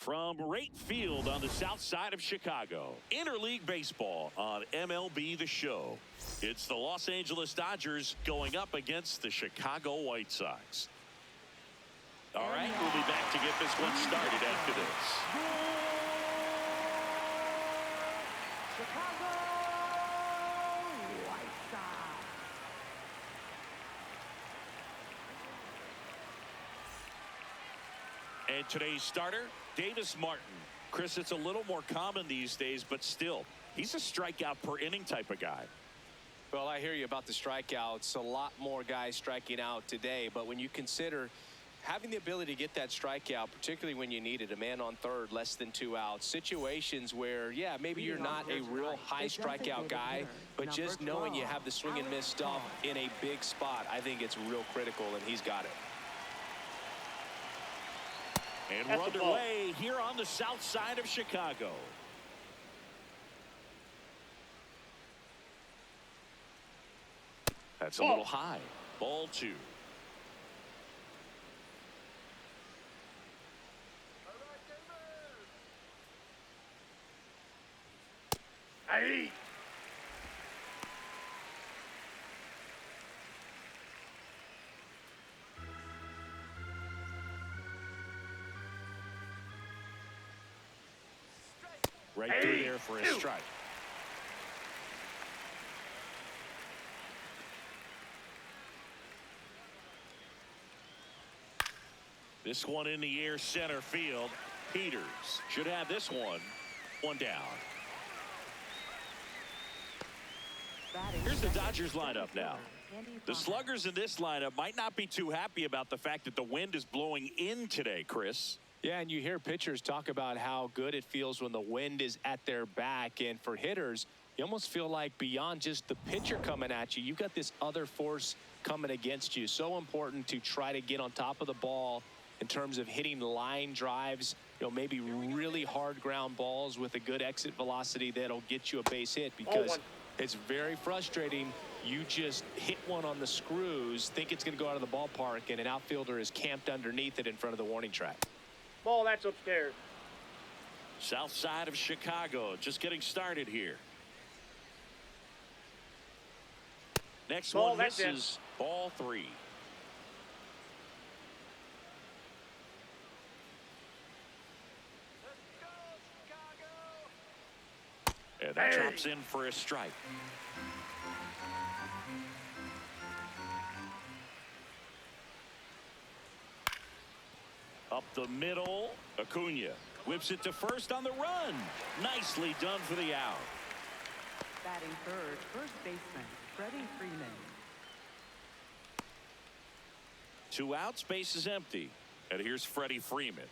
From right field on the south side of Chicago, interleague baseball on MLB The Show. It's the Los Angeles Dodgers going up against the Chicago White Sox. All right, we'll be back to get this one started after this. Chicago White Sox. And today's starter, Davis Martin. Chris, it's a little more common these days, but still, he's a strikeout per inning type of guy. Well, I hear you about the strikeouts. A lot more guys striking out today, but when you consider having the ability to get that strikeout, particularly when you need it, a man on third, less than 2 outs, situations where, yeah, maybe you're not a real high strikeout guy, but just knowing you have the swing and miss stuff in a big spot, I think it's real critical, and he's got it. And we're underway here on the south side of Chicago. That's a little high. Ball 2. Hey. Right through there for a strike. This one in the air, center field. Peters should have this one. One down. Here's the Dodgers lineup now. The sluggers in this lineup might not be too happy about the fact that the wind is blowing in today, Chris. Yeah, and you hear pitchers talk about how good it feels when the wind is at their back. And for hitters, you almost feel like beyond just the pitcher coming at you, you've got this other force coming against you. So important to try to get on top of the ball in terms of hitting line drives, maybe really hard ground balls with a good exit velocity that'll get you a base hit, because it's very frustrating. You just hit one on the screws, think it's going to go out of the ballpark, and an outfielder is camped underneath it in front of the warning track. Ball, that's upstairs. South side of Chicago, just getting started here. Next one misses. Ball 3. And that drops in for a strike. Up the middle, Acuna whips it to first on the run. Nicely done for the out. Batting third, first baseman, Freddie Freeman. 2 outs, base is empty. And here's Freddie Freeman.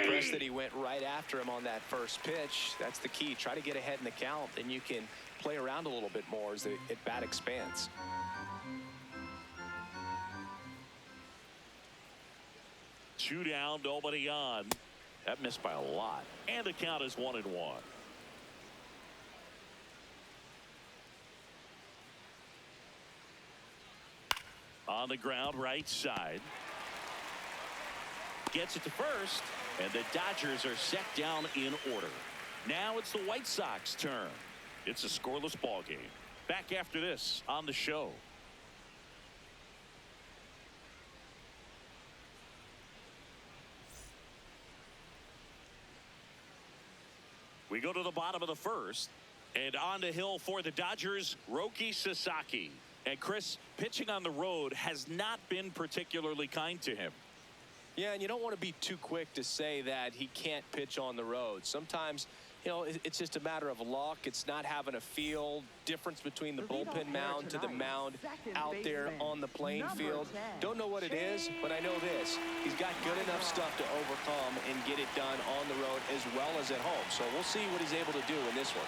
Impressed that he went right after him on that first pitch. That's the key. Try to get ahead in the count, then you can play around a little bit more as the at-bat expands. Two down, nobody on. That missed by a lot. And the count is 1-1. On the ground, right side. Gets it to first, and the Dodgers are set down in order. Now it's the White Sox turn. It's a scoreless ball game. Back after this on the show. We go to the bottom of the first, and on the hill for the Dodgers, Roki Sasaki. And Chris, pitching on the road has not been particularly kind to him. Yeah, and you don't want to be too quick to say that he can't pitch on the road. Sometimes, it's just a matter of luck. It's not having a feel. Difference between the bullpen mound to the mound out there on the playing field. Don't know what it is, but I know this. He's got good enough stuff to overcome and get it done on the road as well as at home. So we'll see what he's able to do in this one.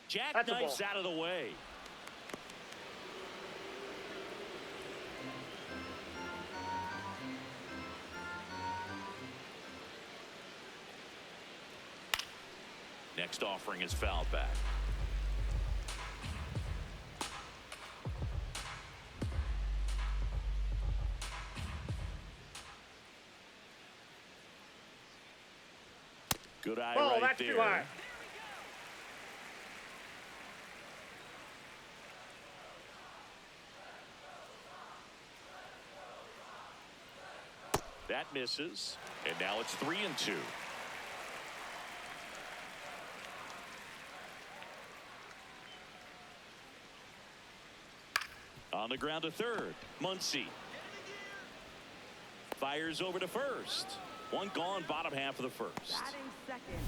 Jackknifes out of the way. next offering is fouled back. Good eye right that's there. too high. That misses, and now it's 3-2. On the ground to third, Muncy fires over to first. One gone, bottom half of the first.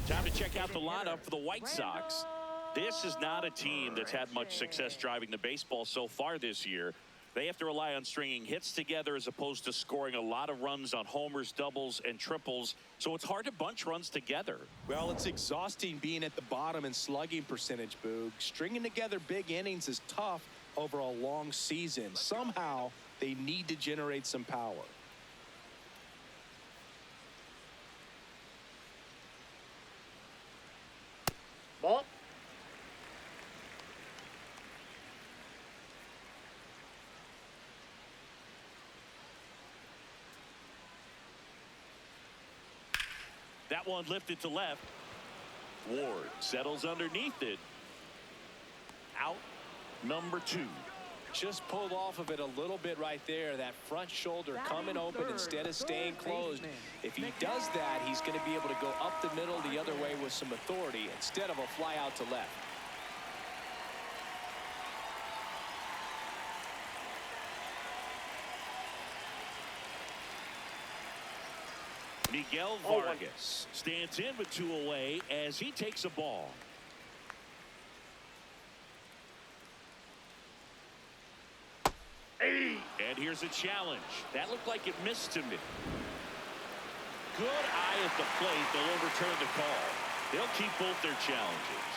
Time to check out the lineup for the White Sox. This is not a team that's had much success driving the baseball so far this year. They have to rely on stringing hits together as opposed to scoring a lot of runs on homers, doubles, and triples. So it's hard to bunch runs together. Well, it's exhausting being at the bottom in slugging percentage, Boog. Stringing together big innings is tough over a long season. Somehow, they need to generate some power. Ball. That one lifted to left. Ward settles underneath it. Out number 2. Just pulled off of it a little bit right there. That front shoulder coming open instead of staying closed. If he does that, he's going to be able to go up the middle the other way with some authority instead of a fly out to left. Miguel Vargas stands in with 2 away as he takes a ball. And here's a challenge. That looked like it missed to me. Good eye at the plate. They'll overturn the call. They'll keep both their challenges.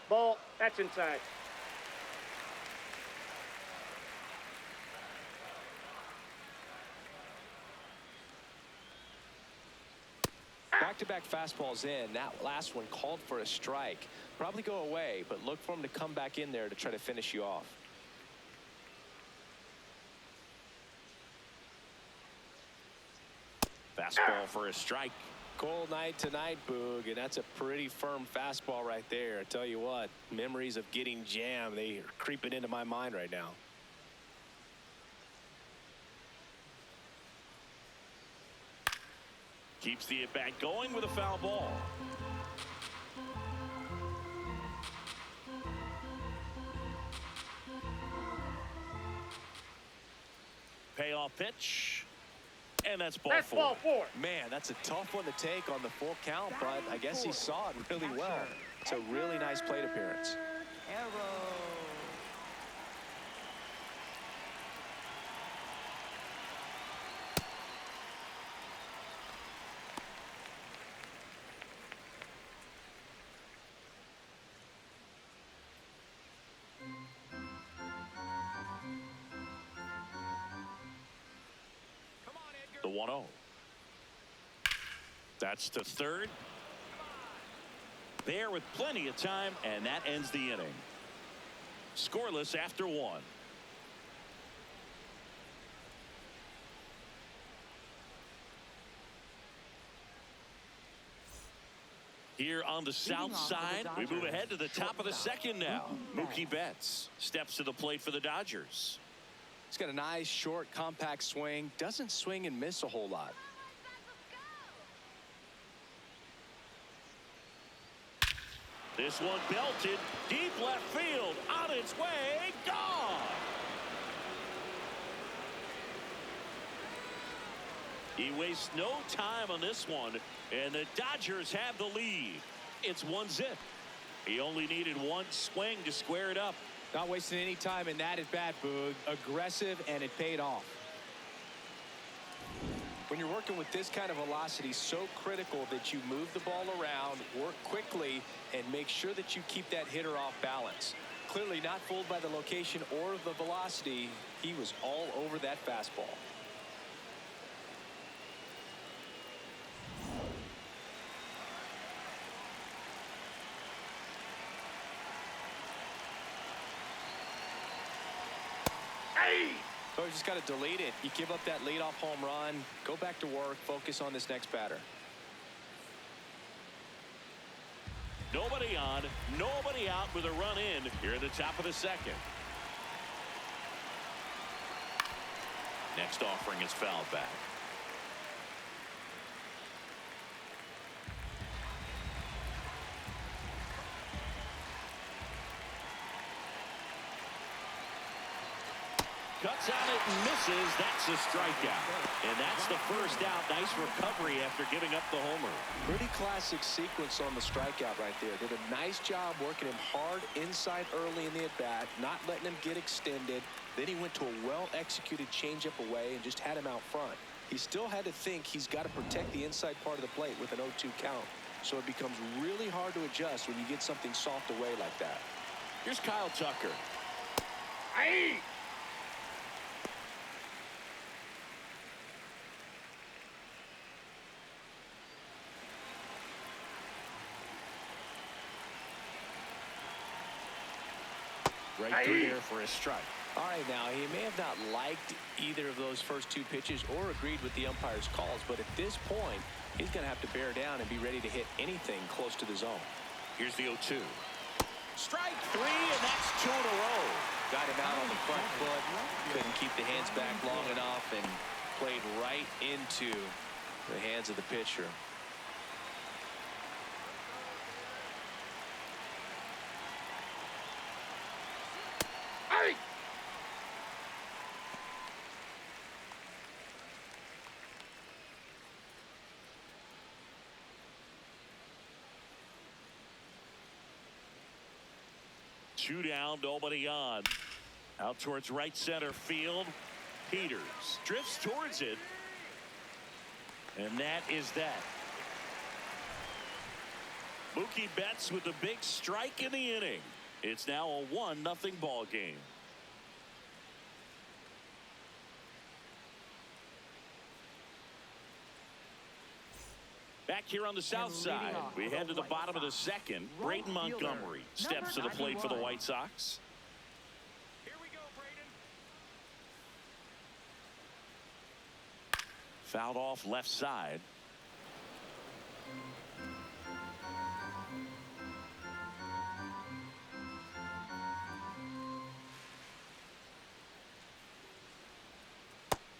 Ball. That's inside. Back-to-back fastballs in. That last one called for a strike. Probably go away, but look for him to come back in there to try to finish you off. Fastball for a strike. Cold night tonight, Boog, and that's a pretty firm fastball right there. I tell you what, memories of getting jammed, they are creeping into my mind right now. Keeps the at-bat going with a foul ball. Payoff pitch. And that's ball 4. Ball 4. Man, that's a tough one to take on the full count, but I guess he saw it really well. It's a really nice plate appearance. The 1-0. That's to third. There with plenty of time, and that ends the inning. Scoreless after 1. Here on the south side, we move ahead to the top of the second now. Mookie Betts steps to the plate for the Dodgers. He's got a nice, short, compact swing. Doesn't swing and miss a whole lot. This one belted deep left field. On its way. Gone. He wastes no time on this one, and the Dodgers have the lead. It's 1-0. He only needed one swing to square it up. Not wasting any time in that at bat, Boog. Aggressive, and it paid off. When you're working with this kind of velocity, so critical that you move the ball around, work quickly, and make sure that you keep that hitter off balance. Clearly not fooled by the location or the velocity. He was all over that fastball. So you just got to delete it. You give up that leadoff home run, go back to work, focus on this next batter. Nobody on, nobody out with a run in here in the top of the second. Next offering is fouled back. Cuts on it and misses. That's a strikeout. And that's the first out. Nice recovery after giving up the homer. Pretty classic sequence on the strikeout right there. Did a nice job working him hard inside early in the at-bat, not letting him get extended. Then he went to a well-executed changeup away and just had him out front. He still had to think he's got to protect the inside part of the plate with an 0-2 count. So it becomes really hard to adjust when you get something soft away like that. Here's Kyle Tucker. Aye. Right through there for a strike. All right, now, he may have not liked either of those first two pitches or agreed with the umpire's calls, but at this point, he's going to have to bear down and be ready to hit anything close to the zone. Here's the 0-2. Strike three, and that's 2 in a row. Got him out on the front foot, couldn't keep the hands back long enough, and played right into the hands of the pitcher. Aye. Two down, nobody on. Out towards right center field. Peters drifts towards it. And that is that. Mookie Betts with a big strike in the inning. It's now a 1-0 ball game. Back here on the south side, we head to the bottom of the second. Braden Montgomery steps to the plate for the White Sox. Here we go, Braden. Fouled off left side.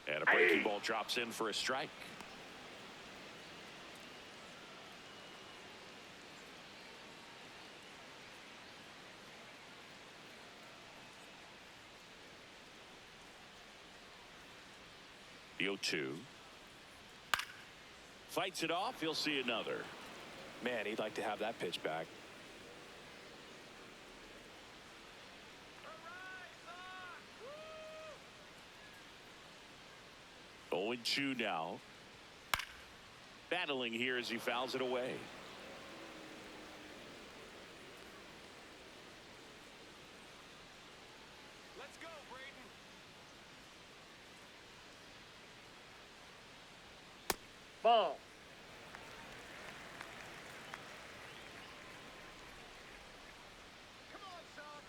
And a breaking ball drops in for a strike. The 0-2. Fights it off. He'll see another. Man, he'd like to have that pitch back. Oh, 0-2 now. Battling here as he fouls it away. Let's go, Braden. Ball. Come on, Sox.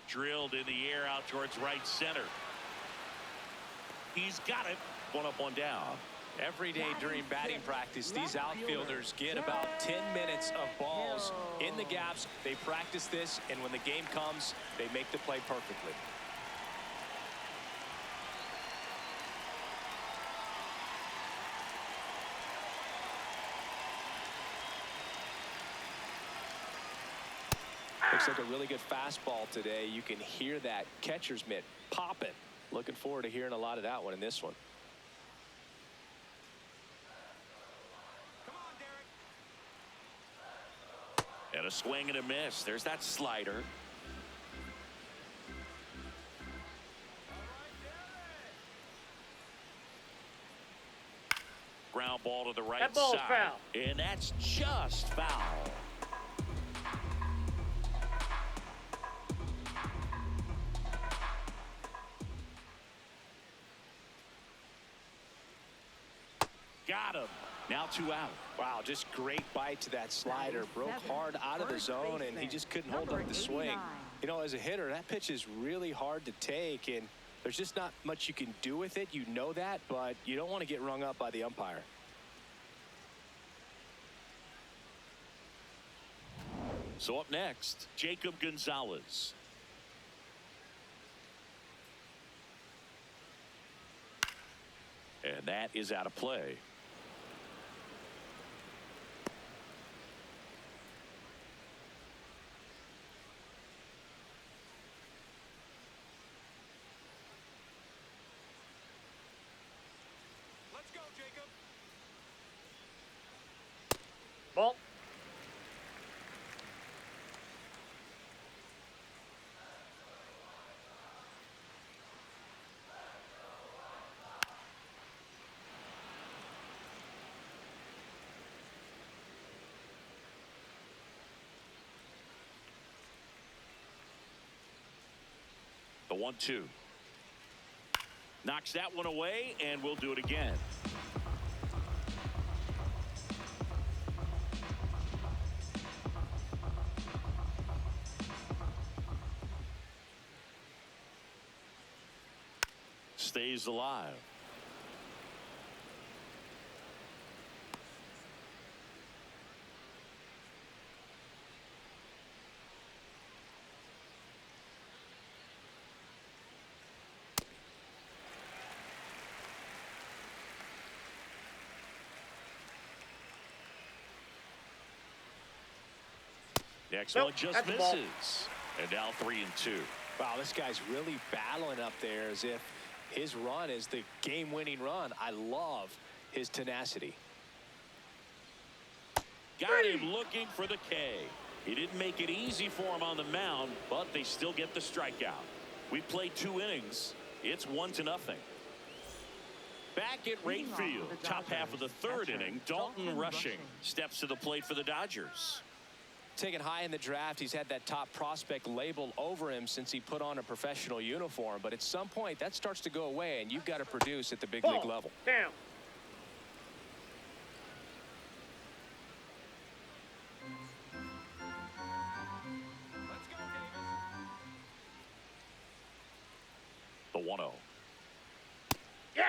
Drilled in the air out towards right center. He's got it. 1 up, 1 down. Every day during batting practice, these outfielders get about 10 minutes of balls in the gaps. They practice this, and when the game comes, they make the play perfectly. Looks like a really good fastball today. You can hear that catcher's mitt popping. Looking forward to hearing a lot of that one in this one. Come on, Derek. And a swing and a miss. There's that slider. Ground ball to the right That ball's side. foul. And that's just foul. Got him. Now 2 out. Wow, just great bite to that slider. Broke hard out of the zone, and he just couldn't hold up the swing. You know, as a hitter, that pitch is really hard to take, and there's just not much you can do with it. You know that, but you don't want to get rung up by the umpire. So up next, Jacob Gonzalez. And that is out of play. Let's go, Jacob. Ball. The 1-2. Knocks that one away, and we'll do it again. Stays alive. Next Nope, one just that's the ball. misses. And now 3-2. Wow, this guy's really battling up there as if his run is the game-winning run. I love his tenacity. Got him looking for the K. He didn't make it easy for him on the mound, but they still get the strikeout. We played 2 innings. It's 1-0. Back at right field, top half of the 3rd inning, Dalton Rushing steps to the plate for the Dodgers. Taken high in the draft, he's had that top prospect label over him since he put on a professional uniform. But at some point, that starts to go away, and you've got to produce at the big league level. Down. Let's go, Davis. The 1-0. Yeah.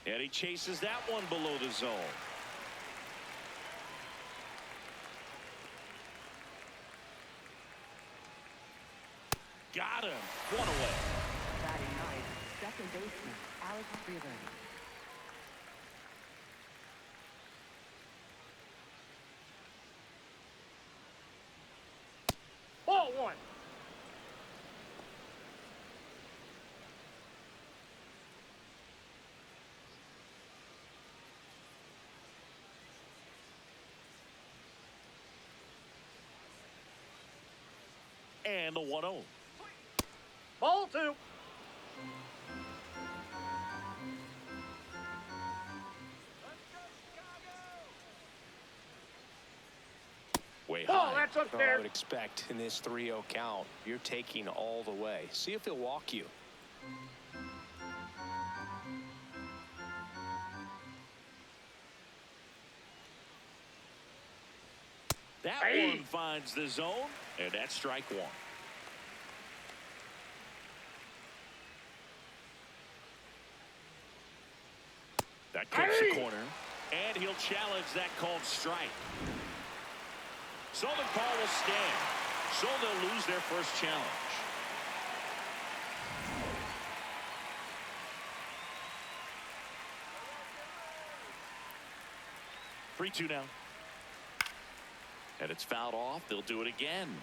And he chases that one below the zone. Got him. 1 away. Batting ninth, second baseman Alex Freeland. Ball 1. And the 1-0. Ball 2. Way Ball, high. that's I upstairs. would expect in this 3-0 count, you're taking all the way. See if he'll walk you. That Hey. one finds the zone, and that's strike 1. That clips the Hey. corner, and he'll challenge that called strike. So the call will stand. So they'll lose their first challenge. Three, 2 now. And it's fouled off. They'll do it again.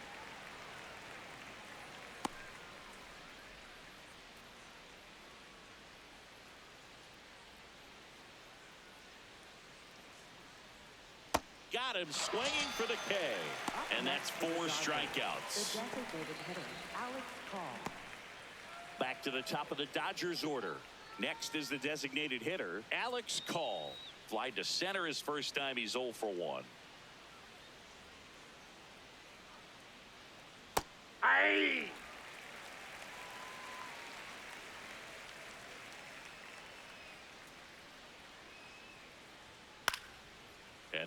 Got him swinging for the K. And that's 4 strikeouts. The designated hitter, Alex Call. Back to the top of the Dodgers order. Next is the designated hitter, Alex Call. Fly to center his first time. He's 0 for 1. Hey.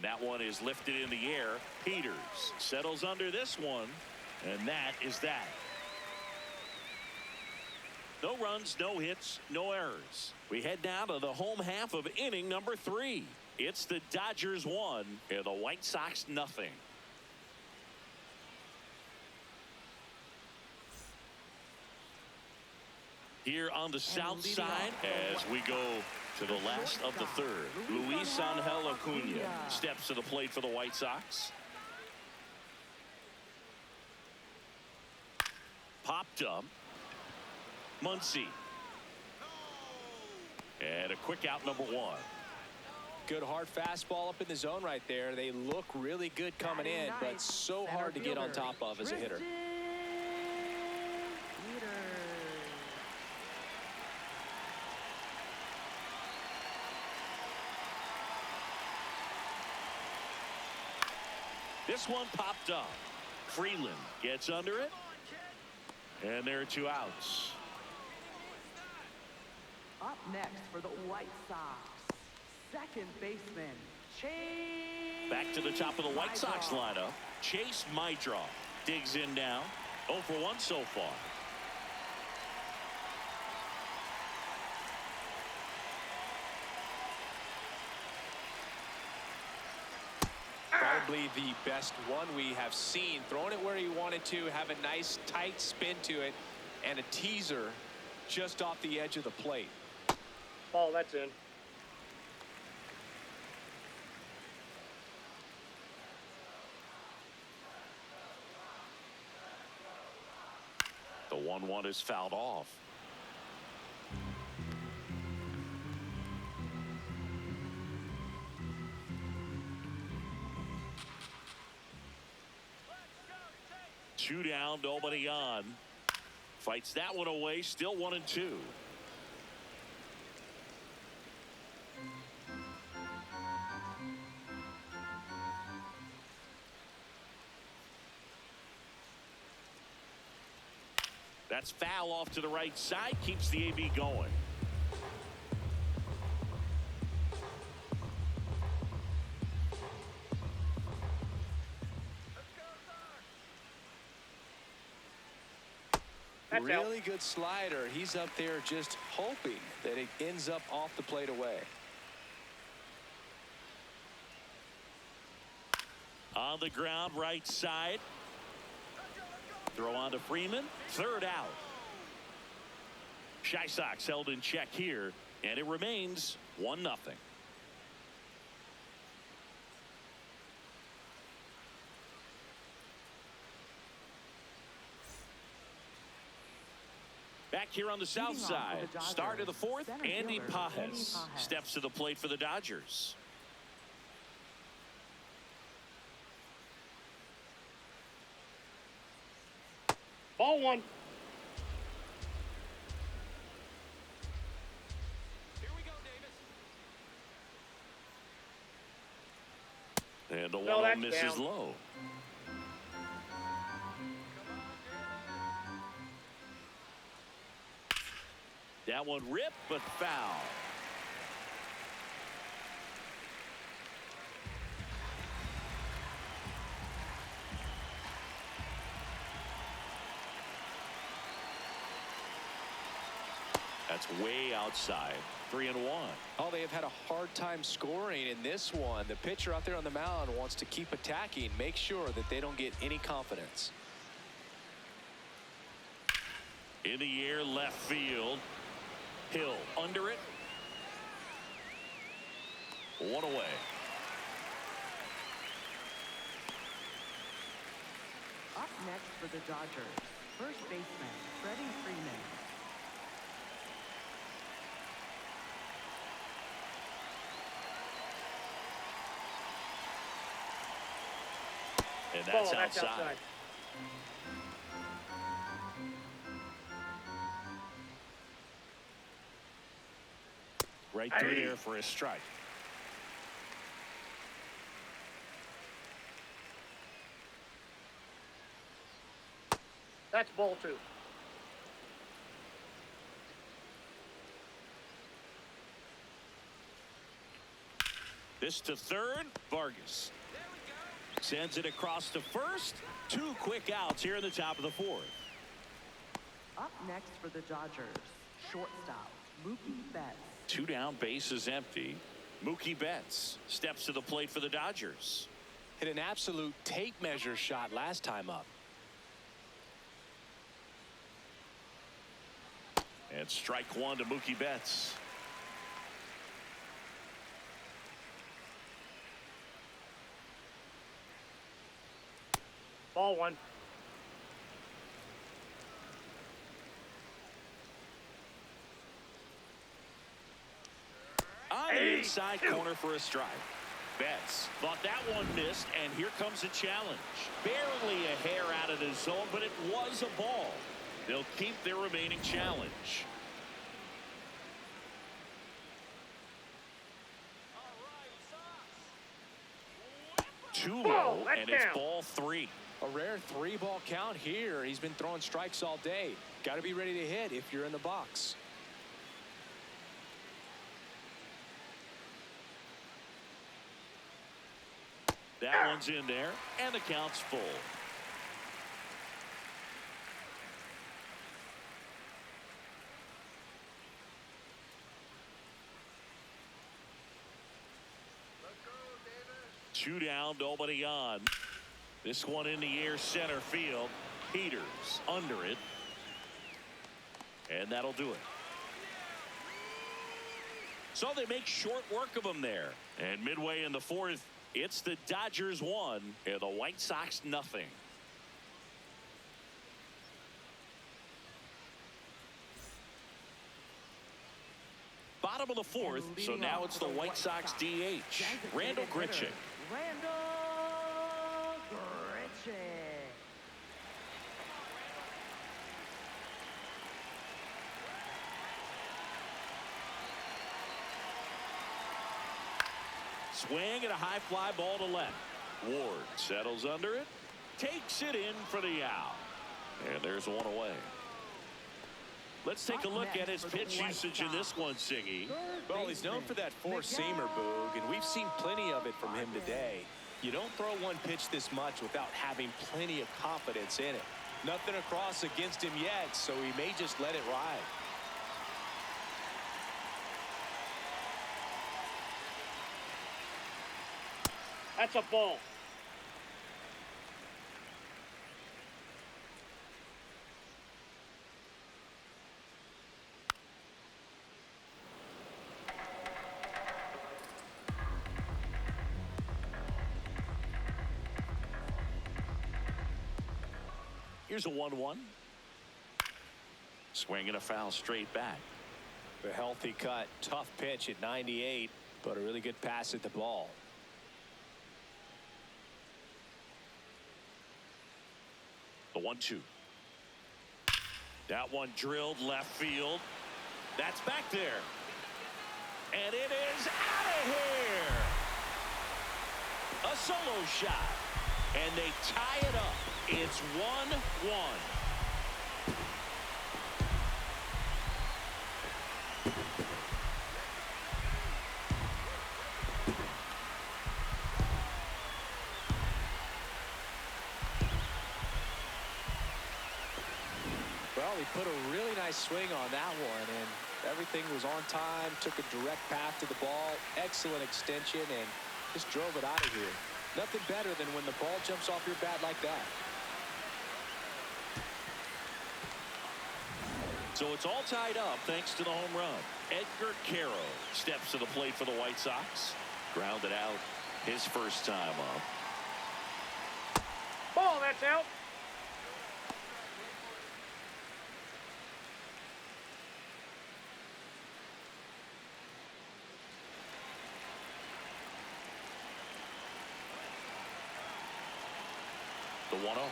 And that one is lifted in the air. Peters settles under this one. And that is that. No runs, no hits, no errors. We head now to the home half of inning number 3. It's the Dodgers 1 and the White Sox nothing. Here on the south side as we go to the last of the third. Luis Angel Acuna steps to the plate for the White Sox. Popped up. Muncy. And a quick out, number 1. Good hard fastball up in the zone right there. They look really good coming in, but so hard to get on top of as a hitter. This one popped up. Freeland gets under it. And there are 2 outs. Up next for the White Sox, second baseman, Chase. Back to the top of the White Sox lineup. Chase Mitra digs in now. 0 for 1 so far. Probably the best one we have seen. Throwing it where he wanted to, have a nice tight spin to it, and a teaser just off the edge of the plate. Ball, that's in. The 1-1 is fouled off. Two down, nobody on. Fights that one away, still 1-2. That's foul off to the right side, keeps the AB going. That's really out. good slider. He's up there just hoping that it ends up off the plate away. On the ground, right side. Throw on to Freeman. Third out. Chi Sox held in check here, and it remains 1-0. Back here on the south side, start of the 4th, Andy Pages steps to the plate for the Dodgers. Ball 1. Here we go, Davis. And the No, 1-0 that's misses down. low. That one ripped, but foul. That's way outside. 3-1. Oh, they have had a hard time scoring in this one. The pitcher out there on the mound wants to keep attacking, make sure that they don't get any confidence. In the air, left field. Hill under it. 1 away. Up next for the Dodgers, first baseman, Freddie Freeman. And Ball, that's that's outside. outside. Right through there for a strike. That's ball 2. This to third. Vargas sends it across to first. 2 quick outs here in the top of the 4th. Up next for the Dodgers, shortstop Mookie Betts. 2 down, bases empty. Mookie Betts steps to the plate for the Dodgers. Hit an absolute tape measure shot last time up. And strike 1 to Mookie Betts. Ball 1. On the inside corner for a strike. Betts thought that one missed, and here comes a challenge. Barely a hair out of the zone, but it was a ball. They'll keep their remaining challenge. Too low, and it's ball 3. A rare 3-ball count here. He's been throwing strikes all day. Got to be ready to hit if you're in the box. That one's in there, and the count's full. Two down, nobody on. This one in the air, center field. Peters under it. And that'll do it. So they make short work of him there. And midway in the 4th, it's the Dodgers 1 and the White Sox nothing. Bottom of the 4th, so now it's the White Sox DH, Randall Grichuk. Randall Grichuk. Swing and a high fly ball to left. Ward settles under it, takes it in for the out. And there's one away. Let's take a look at his pitch usage in this one, Siggy. Well, he's known for that 4-seamer, Boog, and we've seen plenty of it from him today. You don't throw one pitch this much without having plenty of confidence in it. Nothing across against him yet, so he may just let it ride. That's a ball. Here's a 1-1. Swing and a foul straight back. A healthy cut, tough pitch at 98, but a really good pass at the ball. The 1-2. That one drilled left field. That's back there. And it is out of here. A solo shot. And they tie it up. It's 1-1. Well, he put a really nice swing on that one, and everything was on time, took a direct path to the ball, excellent extension, and just drove it out of here. Nothing better than when the ball jumps off your bat like that. So it's all tied up thanks to the home run. Edgar Caro steps to the plate for the White Sox. Grounded out his first time up. Ball, that's out. The 1-0.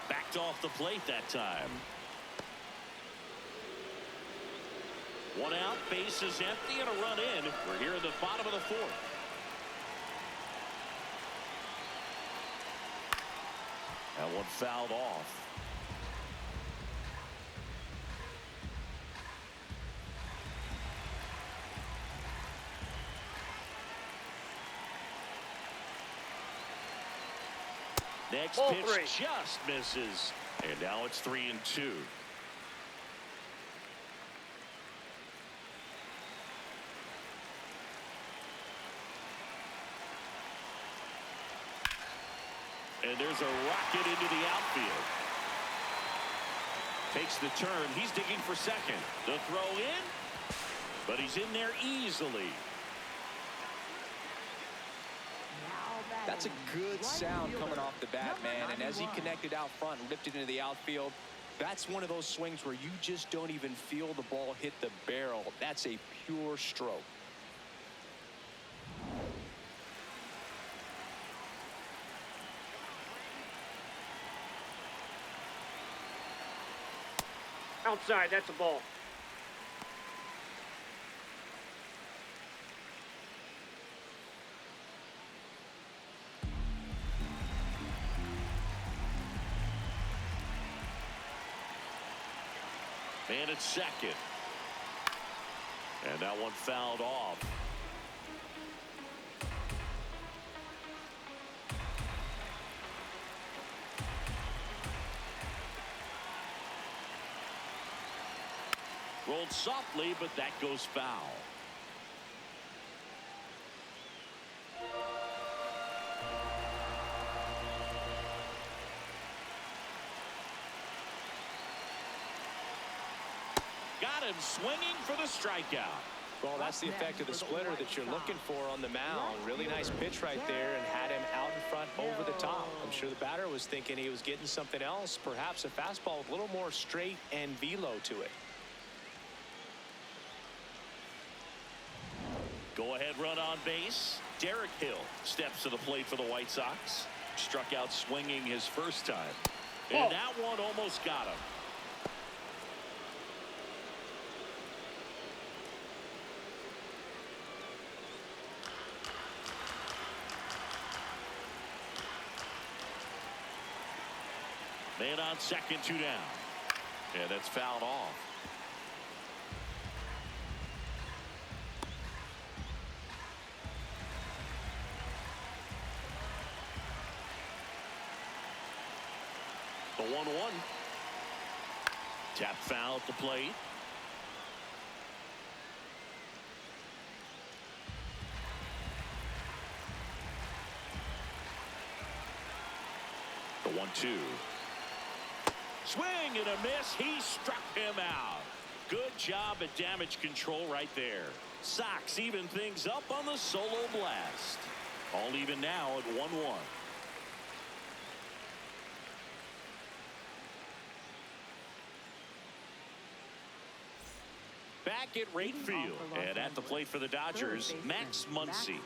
Backed off the plate that time. One out, base is empty, and a run in. We're here in the bottom of the 4th. That one fouled off. Next Ball pitch three. just misses. And now it's 3-2. And there's a rocket into the outfield. Takes the turn. He's digging for second. The throw in. But he's in there easily. That's a good sound coming off the bat, man. And as he connected out front and ripped it into the outfield, that's one of those swings where you just don't even feel the ball hit the barrel. That's a pure stroke. Outside, that's a ball. And it's second. And that one fouled off. Rolled softly, but that goes foul. Got him swinging for the strikeout. Well, that's the effect of the splitter that you're looking for on the mound. Really nice pitch right there and had him out in front over the top. I'm sure the batter was thinking he was getting something else, perhaps a fastball with a little more straight and velo to it. Go ahead run on base. Derek Hill steps to the plate for the White Sox. Struck out swinging his first time. And that one almost got him. Man on second, 2 down. And that's fouled off. The 1-1. Tap foul at the plate. The 1-2. Swing and a miss. He struck him out. Good job at damage control right there. Sox even things up on the solo blast. All even now at 1-1. Back at right field and at the plate for the Dodgers, Max Muncy.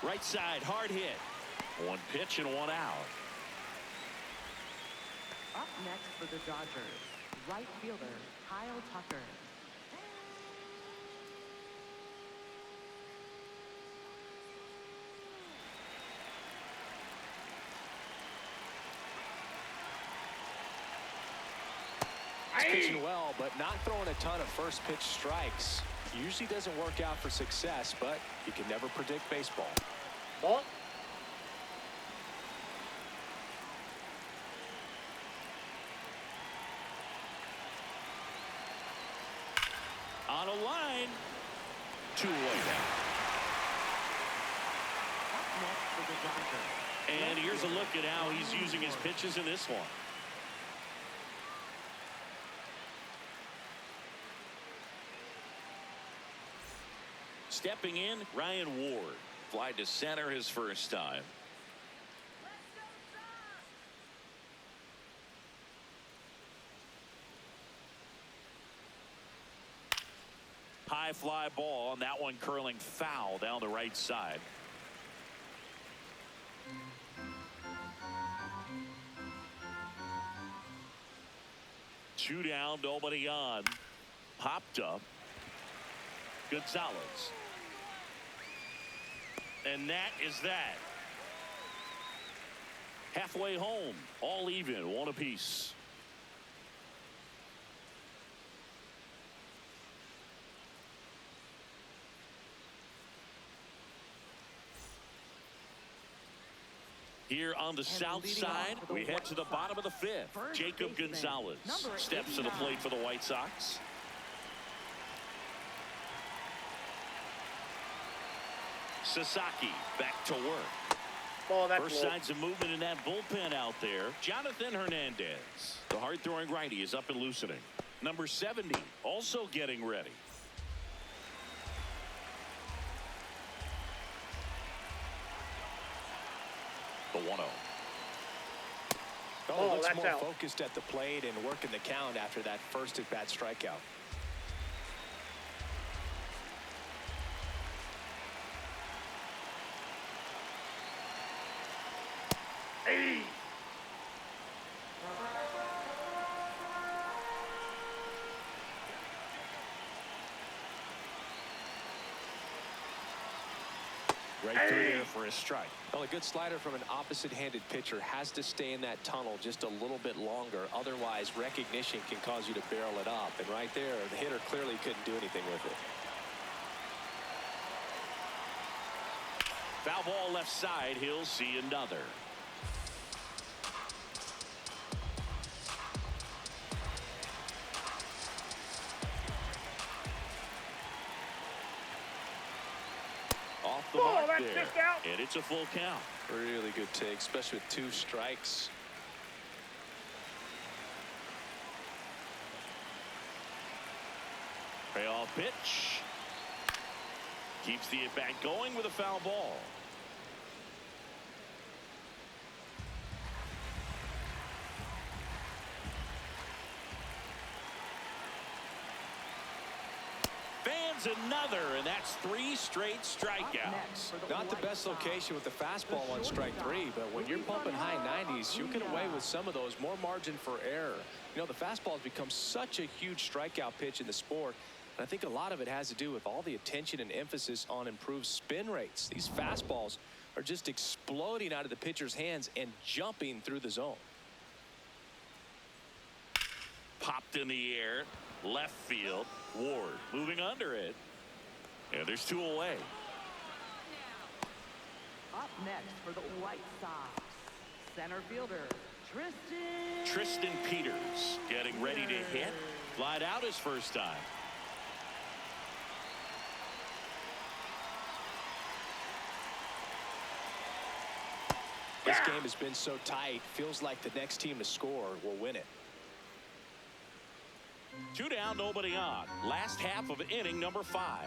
Right side, hard hit. One pitch and one out. Up next for the Dodgers, right fielder Kyle Tucker. He's pitching well, but not throwing a ton of first pitch strikes. Usually doesn't work out for success, but you can never predict baseball. Ball. On a line. 2 away now. Up next for the Dodgers. And here's a look at how he's using his pitches in this one. Stepping in, Ryan Ward. Fly to center his first time. High fly ball, and that one curling foul down the right side. 2 down, nobody on. Popped up. Gonzalez. And that is that. Halfway home, all even, 1 apiece. Here on the south side, we head to the bottom of the 5th. Jacob Gonzalez steps to the plate for the White Sox. Sasaki back to work. Ball, that's First low. signs of movement in that bullpen out there. Jonathan Hernandez. The hard-throwing righty is up and loosening. Number 70 also getting ready. The 1-0. Oh, looks that's more out. focused at the plate and working the count after that first at-bat strikeout. Hey. Right through there for a strike. Well, a good slider from an opposite-handed pitcher has to stay in that tunnel just a little bit longer. Otherwise, recognition can cause you to barrel it up. And right there, the hitter clearly couldn't do anything with it. Foul ball left side. He'll see another. Off the mark that's there. just out. And it's a full count. Really good take, especially with 2 strikes. Payoff pitch. Keeps the at-bat going with a foul ball. Fans another, and that's 3 straight strikeouts. Not the best location with the fastball on strike 3, but when you're pumping high 90s, you get away with some of those. More margin for error. You know, the fastball has become such a huge strikeout pitch in the sport. And I think a lot of it has to do with all the attention and emphasis on improved spin rates. These fastballs are just exploding out of the pitcher's hands and jumping through the zone. Popped in the air. Left field. Ward moving under it. And there's 2 away. Up next for the White Sox, center fielder, Tristan Peters getting ready to hit. Flied out his first time. This game has been so tight, feels like the next team to score will win it. 2 down, nobody on. Last half of inning number 5.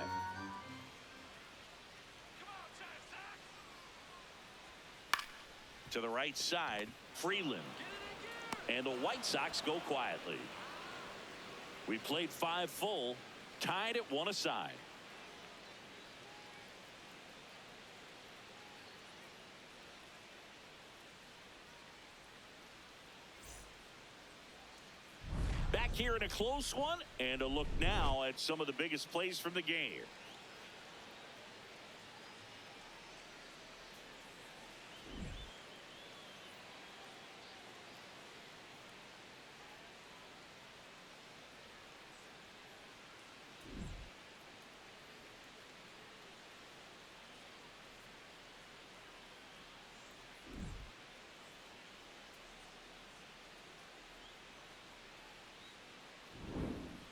To the right side, Freeland. And the White Sox go quietly. We played 5 full, tied at 1 aside. Back here in a close one, and a look now at some of the biggest plays from the game.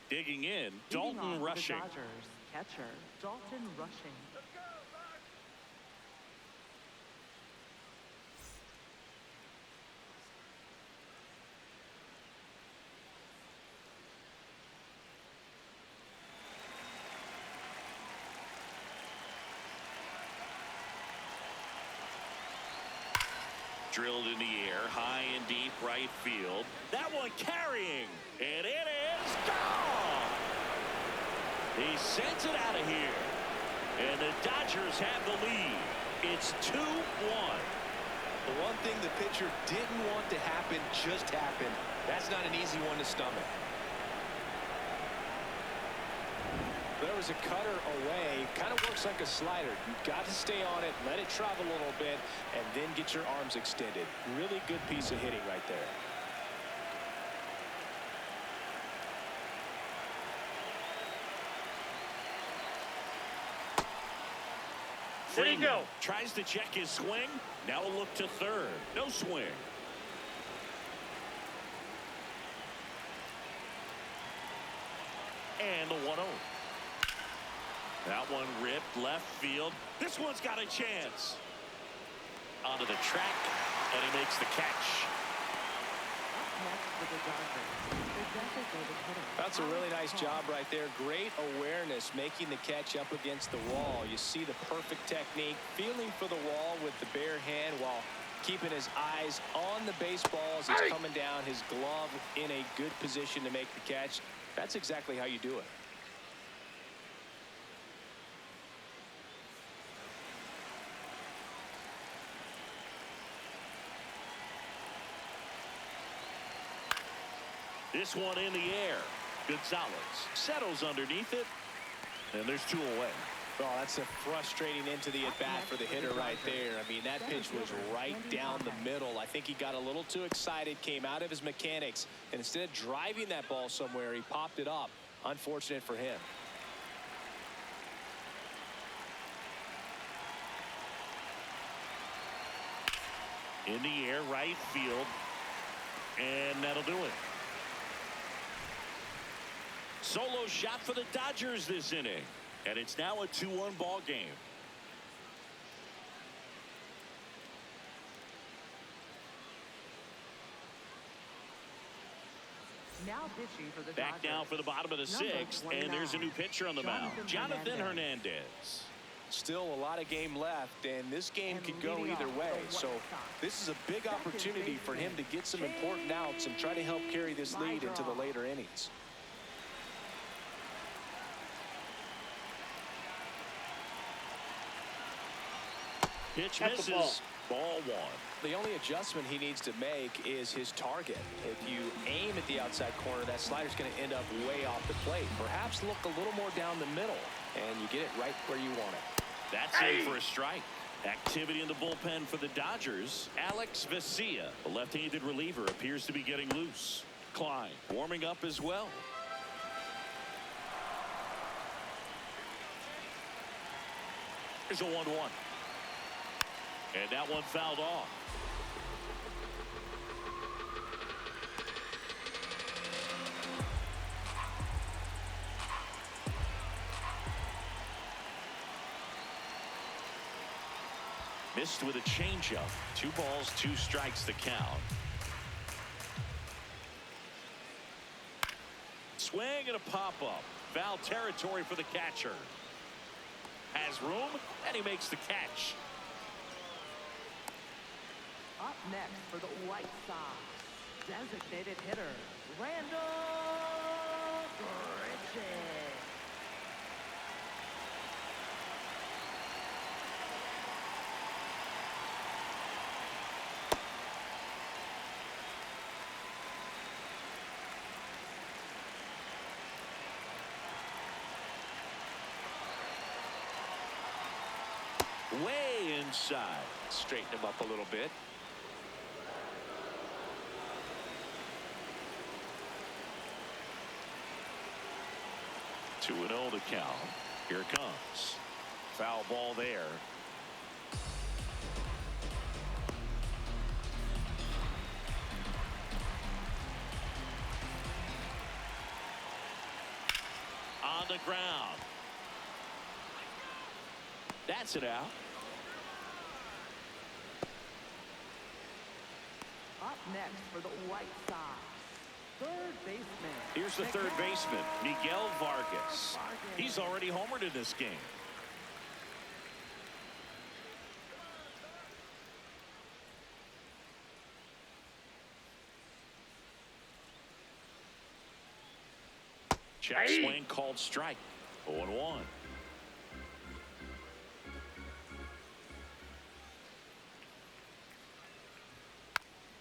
Digging in, Dalton Rushing. Dodgers catcher, Dalton Rushing. Drilled in the air, high and deep right field. That one carrying, and it is gone. He sends it out of here, and the Dodgers have the lead. It's 2-1. The one thing the pitcher didn't want to happen just happened. That's not an easy one to stomach. There was a cutter away. Kind of works like a slider. You've got to stay on it, let it travel a little bit, and then get your arms extended. Really good piece of hitting right there. There you go. Tries to check his swing. Now a look to third. No swing. And the 1-0. That one ripped left field. This one's got a chance. Onto the track, and he makes the catch. That's a really nice job right there. Great awareness, making the catch up against the wall. You see the perfect technique, feeling for the wall with the bare hand while keeping his eyes on the baseball as it's coming down, his glove in a good position to make the catch. That's exactly how you do it. This one in the air. Gonzalez settles underneath it, and there's 2 away. Oh, that's a frustrating into the at-bat for the hitter right there. I mean, that pitch was right down the middle. I think he got a little too excited, came out of his mechanics, and instead of driving that ball somewhere, he popped it up. Unfortunate for him. In the air, right field, and that'll do it. Solo shot for the Dodgers this inning, and it's now a 2-1 ball game. Now pitching for the Back Dodgers. now for the bottom of the Number 6th, and there's a new pitcher on the mound, Jonathan Hernandez. Still a lot of game left, and this game could go either way. So this is a big opportunity for him to get some important outs and try to help carry this lead into the later innings. Pitch At the misses. Ball 1. The only adjustment he needs to make is his target. If you aim at the outside corner, that slider's going to end up way off the plate. Perhaps look a little more down the middle, and you get it right where you want it. That's in for a strike. Activity in the bullpen for the Dodgers. Alex Vesia, the left-handed reliever, appears to be getting loose. Klein warming up as well. Here's a 1-1. And that one fouled off. Missed with a changeup. 2 balls, 2 strikes the count. Swing and a pop-up. Foul territory for the catcher. Has room, and he makes the catch. Up next for the White Sox, designated hitter, Randall Grichuk. Way inside. Straighten him up a little bit. 2-0 the count. Here it comes. Foul ball there. On the ground. That's it out. Up next for the White Sox, third baseman. Here's the third baseman, Miguel Vargas. He's already homered in this game. Check swing called strike. 0-1.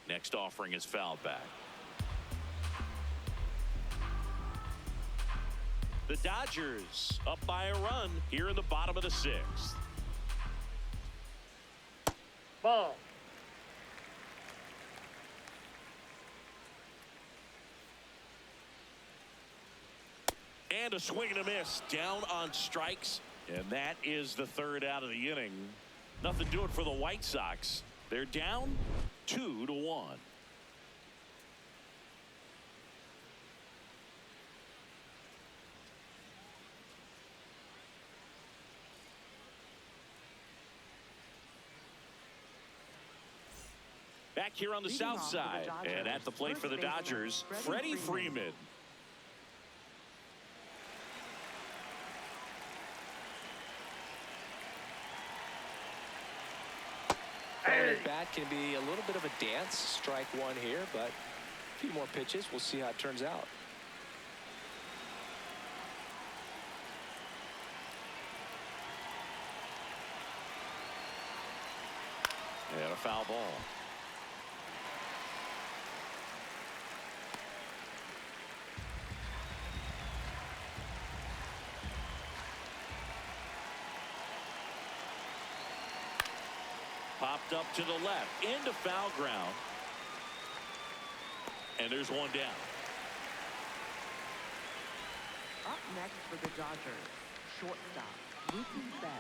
Next offering is fouled back. The Dodgers up by a run here in the bottom of the 6th. Ball. And a swing and a miss down on strikes. And that is the 3rd out of the inning. Nothing doing for the White Sox. They're down 2-1. Back here on the south side, and at the plate for the Dodgers, Freddie Freeman. At bat can be a little bit of a dance. Strike one here, but a few more pitches. We'll see how it turns out. And a foul ball. Popped up to the left into foul ground. And there's one down. Up next for the Dodgers, shortstop, Mookie Betts.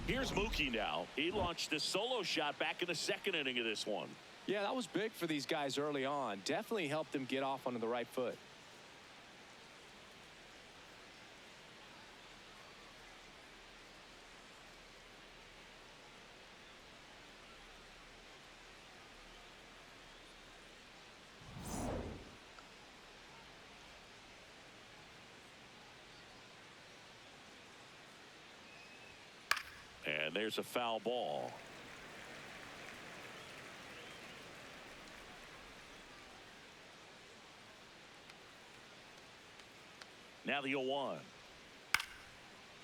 Here's Mookie now. He launched a solo shot back in the 2nd inning of this one. Yeah, that was big for these guys early on. Definitely helped them get off onto the right foot. And there's a foul ball. Now the 0-1.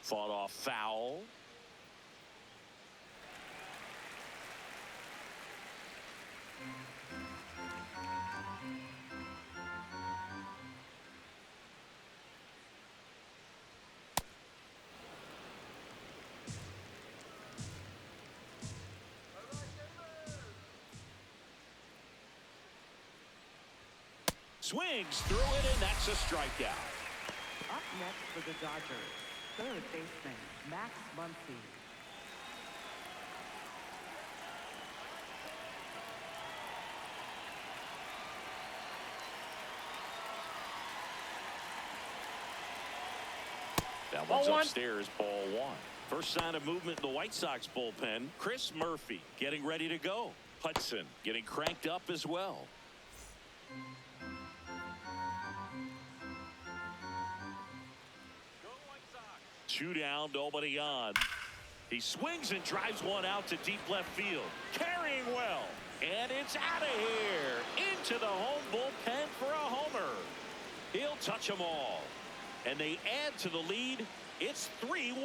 Fought off foul. Swings through it, and that's a strikeout. Up next for the Dodgers, 3rd baseman, Max Muncy. That one's Ball one. upstairs, ball 1. First sign of movement in the White Sox bullpen. Chris Murphy getting ready to go. Hudson getting cranked up as well. Go White Sox. 2 down, nobody on. He swings and drives one out to deep left field. Carrying well. And it's out of here. Into the home bullpen for a homer. He'll touch them all. And they add to the lead. It's 3-1.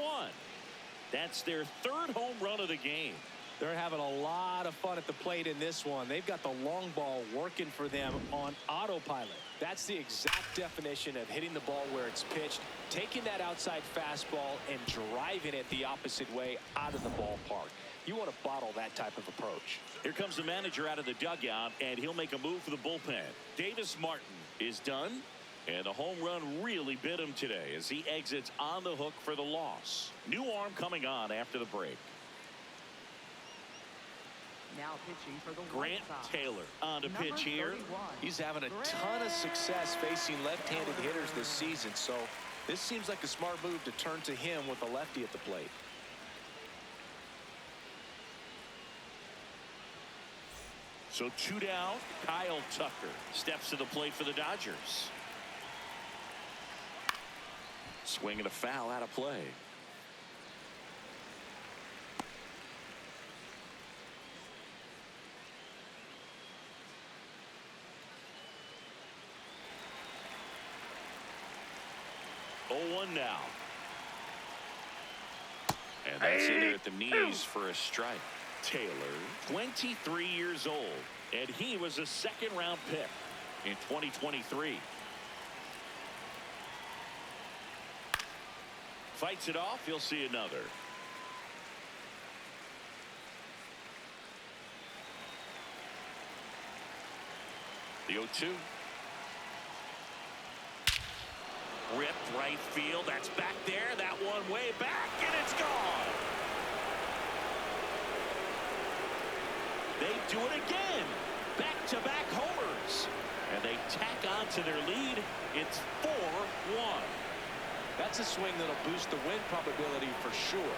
That's their 3rd home run of the game. They're having a lot of fun at the plate in this one. They've got the long ball working for them on autopilot. That's the exact definition of hitting the ball where it's pitched, taking that outside fastball and driving it the opposite way out of the ballpark. You want to bottle that type of approach. Here comes the manager out of the dugout, and he'll make a move for the bullpen. Davis Martin is done, and the home run really bit him today as he exits on the hook for the loss. New arm coming on after the break. Now pitching for the Grant White Sox, Taylor on to number pitch here. 31, He's having a ton of success facing left-handed hitters this season, so this seems like a smart move to turn to him with a lefty at the plate. So 2 down. Kyle Tucker steps to the plate for the Dodgers. Swing and a foul out of play. Oh, 1 now. And that's in there at the knees for a strike. Taylor, 23 years old, and he was a 2nd-round pick in 2023. Fights it off. He'll see another. The 0-2. Ripped right field. That's back there. That one way back, and it's gone. They do it again. Back-to-back homers. And they tack on to their lead. It's 4-1. That's a swing that'll boost the win probability for sure.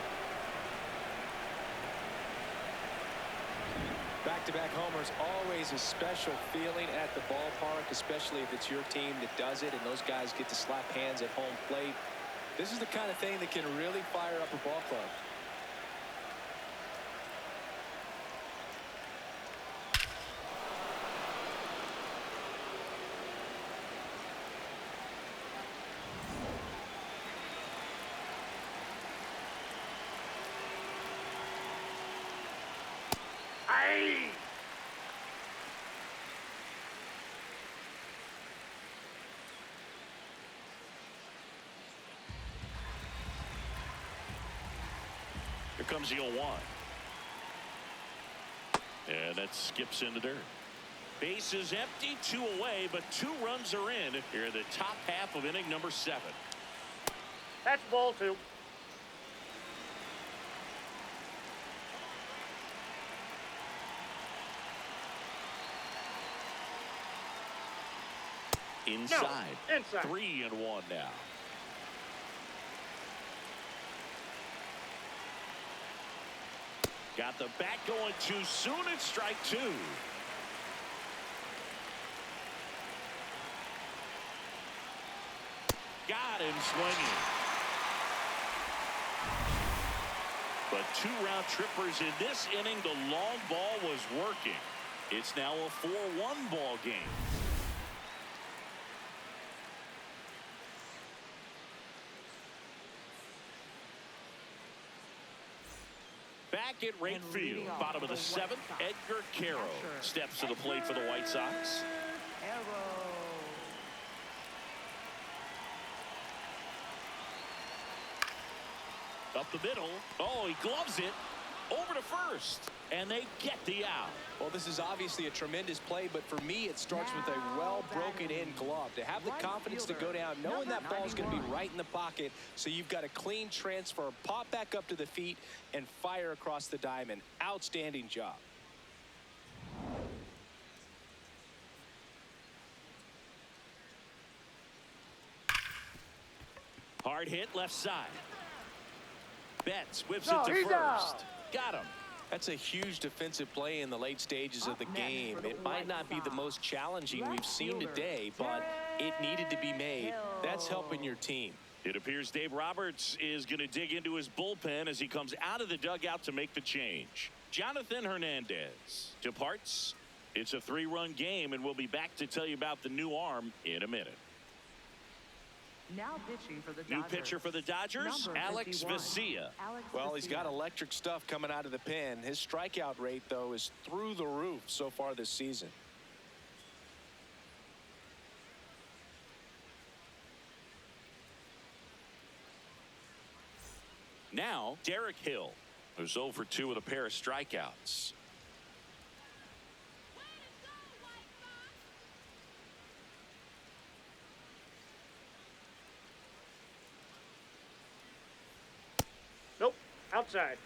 Back-to-back homers, always a special feeling at the ballpark, especially if it's your team that does it and those guys get to slap hands at home plate. This is the kind of thing that can really fire up a ball club. Here comes the 0-1. And that skips into dirt. Base is empty, 2 away, but 2 runs are in here in the top half of inning number 7. That's ball 2. Inside. No, inside. 3-1 now. Got the bat going too soon. It's strike 2. Got him swinging. But 2 round trippers in this inning. The long ball was working. It's now a 4-1 ball game. Back at right field, bottom of the 7th, Edgar Caro steps to the plate for the White Sox. Up the middle. Oh, he gloves it over to first, and they get the out. Well, this is obviously a tremendous play, but for me, it starts with a well broken in glove. To have the confidence to go down, knowing that ball is going to be right in the pocket, so you've got a clean transfer, pop back up to the feet, and fire across the diamond. Outstanding job. Hard hit left side. Betts whips it to first. Out. Got him. That's a huge defensive play in the late stages of the game. It might not be the most challenging we've seen today, but it needed to be made. That's helping your team. It appears Dave Roberts is going to dig into his bullpen as he comes out of the dugout to make the change. Jonathan Hernandez departs. It's a 3-run game, and we'll be back to tell you about the new arm in a minute. Now pitching for the New Dodgers. pitcher for the Dodgers, Number Alex 51. Vesia. Well, he's got electric stuff coming out of the pen. His strikeout rate, though, is through the roof so far this season. Now, Derek Hill, who's 0 for 2 with a pair of strikeouts. Nope. Outside.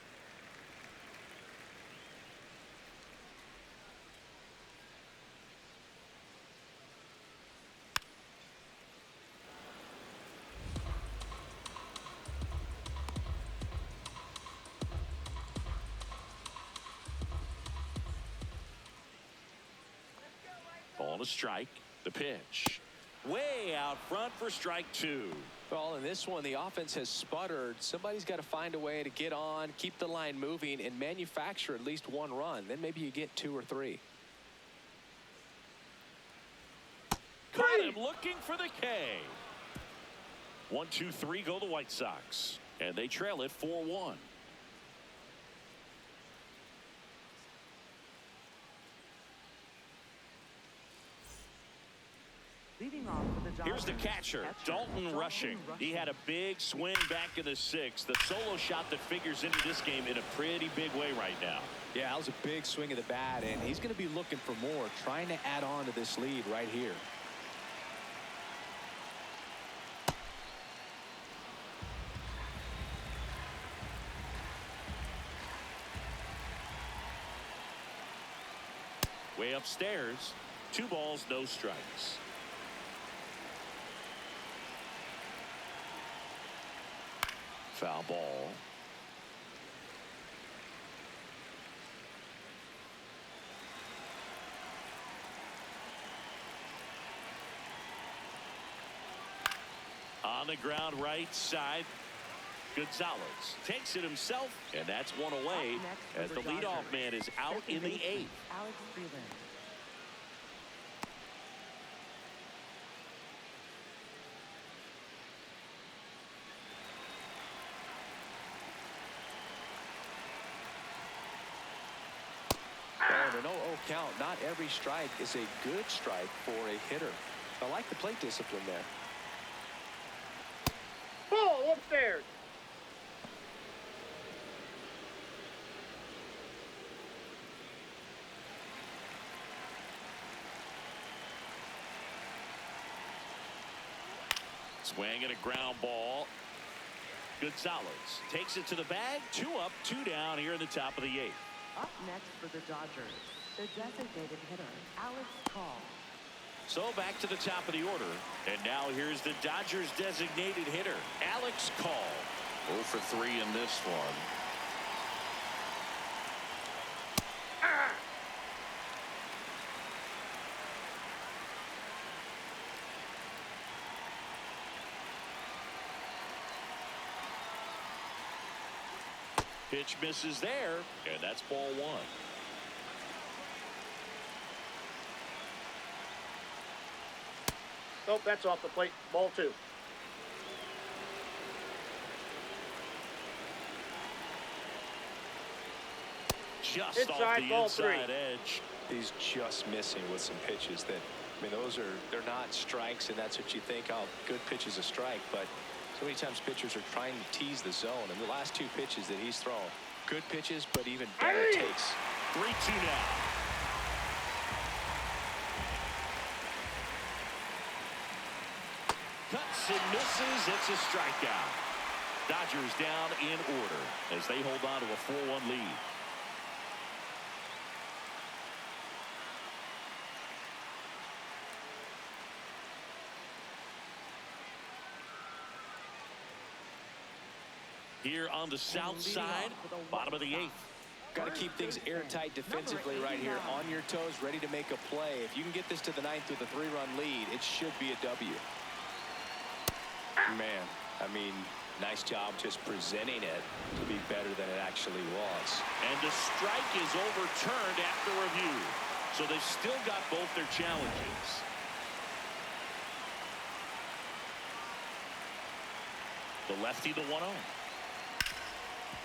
Ball to strike. The pitch. Way out front for strike 2. Well, in this one, the offense has sputtered. Somebody's got to find a way to get on, keep the line moving, and manufacture at least 1 run. Then maybe you get 2 or 3. Caught him looking for the K. 1, 2, 3 go the White Sox. And they trail it 4-1. Leading off for the Here's the catcher, Dalton Rushing. He had a big swing back in the sixth. The solo shot that figures into this game in a pretty big way right now. Yeah, that was a big swing of the bat, and he's going to be looking for more, trying to add on to this lead right here. Way upstairs, 2 balls, no strikes. Foul ball. On the ground right side, Gonzalez takes it himself, and that's one away as the leadoff man is out in the 8th. Alex Freeland. And an 0-0 count. Not every strike is a good strike for a hitter. I like the plate discipline there. Ball upstairs. Swing and a ground ball. Gonzalez takes it to the bag. 2 up, 2 down here in the top of the 8th. Up next for the Dodgers, the designated hitter, Alex Call. So back to the top of the order. And now here's the Dodgers designated hitter, Alex Call. 0 for 3 in this one. Pitch misses there, and that's ball 1. Nope, that's off the plate. Ball 2. Just Inside, off the ball inside 3. edge. He's just missing with some pitches that, I mean, they're not strikes, and that's what you think, oh, good pitch is a strike, but so many times pitchers are trying to tease the zone, and the last 2 pitches that he's thrown, good pitches, but even better takes. 3-2 now. Cuts and misses. It's a strikeout. Dodgers down in order as they hold on to a 4-1 lead. Here on the south side, bottom of the 8th. Got to keep things airtight defensively right here, on your toes, ready to make a play. If you can get this to the 9th with a 3-run lead, it should be a W. Man, I mean, nice job just presenting it to be better than it actually was. And the strike is overturned after review. So they've still got both their challenges. The lefty, the 1-0.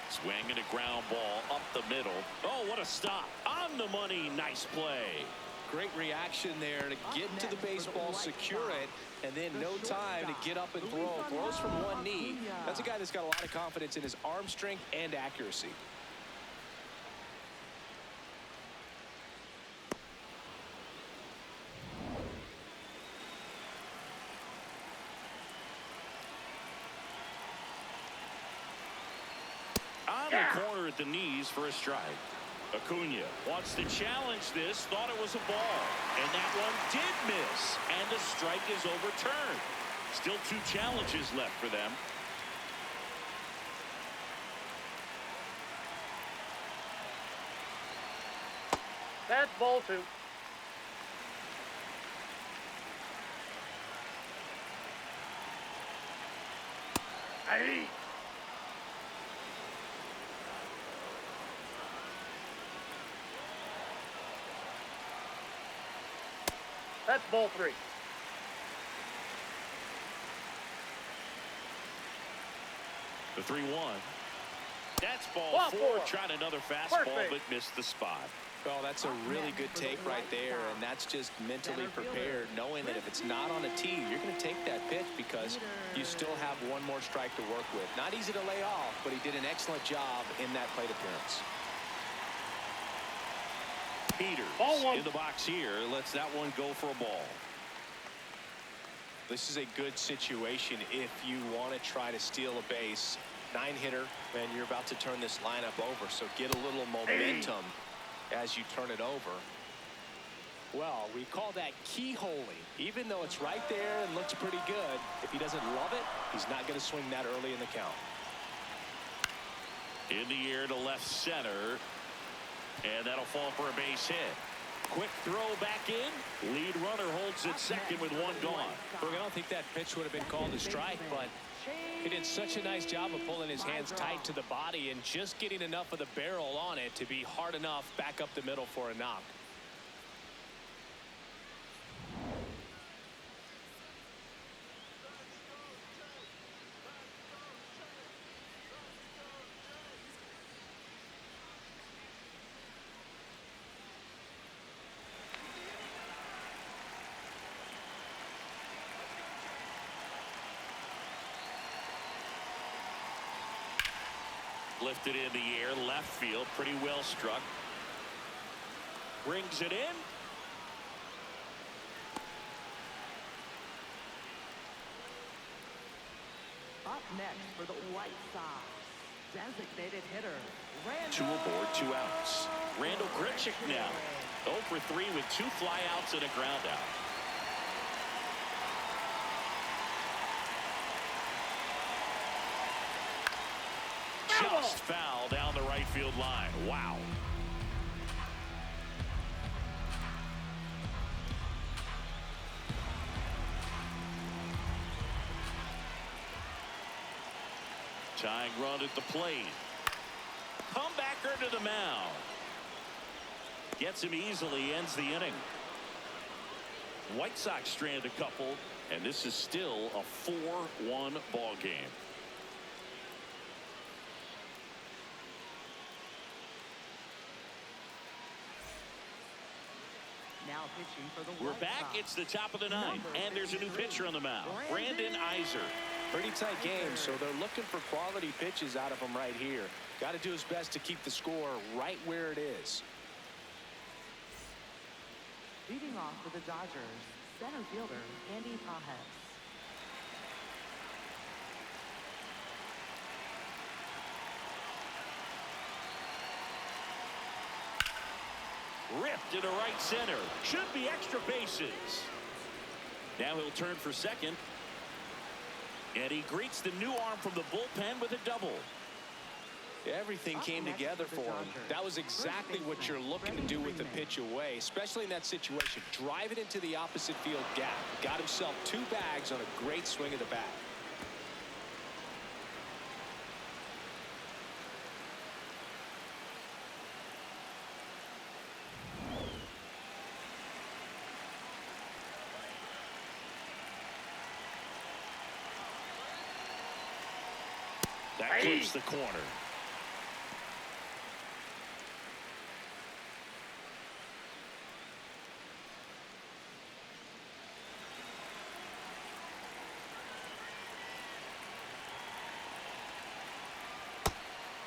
Swing and a ground ball up the middle. Oh, what a stop. On the money. Nice play. Great reaction there to get to the baseball, secure it, and then no time to get up and throw. Throws from one knee. That's a guy that's got a lot of confidence in his arm strength and accuracy. On the corner at the knees for a strike. Acuna wants to challenge this, thought it was a ball, and that one did miss, and the strike is overturned. Still 2 challenges left for them. That's ball 2. Aye. That's ball 3. The 3-1. That's ball 4. Tried another fastball, but missed the spot. Well, that's a really good take right there, and that's just mentally prepared, knowing that if it's not on a tee, you're going to take that pitch because you still have one more strike to work with. Not easy to lay off, but he did an excellent job in that plate appearance. Peters in the box here, lets that one go for a ball. This is a good situation if you want to try to steal a base. 9-hitter, and you're about to turn this lineup over, so get a little momentum as you turn it over. Well, we call that keyholing. Even though it's right there and looks pretty good, if he doesn't love it, he's not going to swing that early in the count. In the air to left center, and that'll fall for a base hit. Quick throw back in. Lead runner holds it second with one gone. Look, I don't think that pitch would have been called a strike, but he did such a nice job of pulling his hands tight to the body and just getting enough of the barrel on it to be hard enough back up the middle for a knock. Lifted in the air, left field, pretty well struck. Brings it in. Up next for the White Sox, designated hitter, Two aboard, 2 outs. Randall Grichuk now 0 for 3 with 2 flyouts and a ground out. Just foul down the right field line. Wow. Tying run at the plate. Comebacker to the mound. Gets him easily, ends the inning. White Sox strand a couple, and this is still a 4-1 ball game. now pitching for the We're White back. Sox. It's the top of the ninth, and there's a new pitcher on the mound, Brandon Iser. Pretty tight game, so they're looking for quality pitches out of him right here. Got to do his best to keep the score right where it is. Leading off for the Dodgers, center fielder Andy Pajes. Ripped into right center. Should be extra bases. Now he'll turn for second. And he greets the new arm from the bullpen with a double. Everything came together for him. That was exactly what you're looking to do with the pitch away, especially in that situation. Drive it into the opposite field gap. Got himself 2 bags on a great swing of the bat. That clips the corner.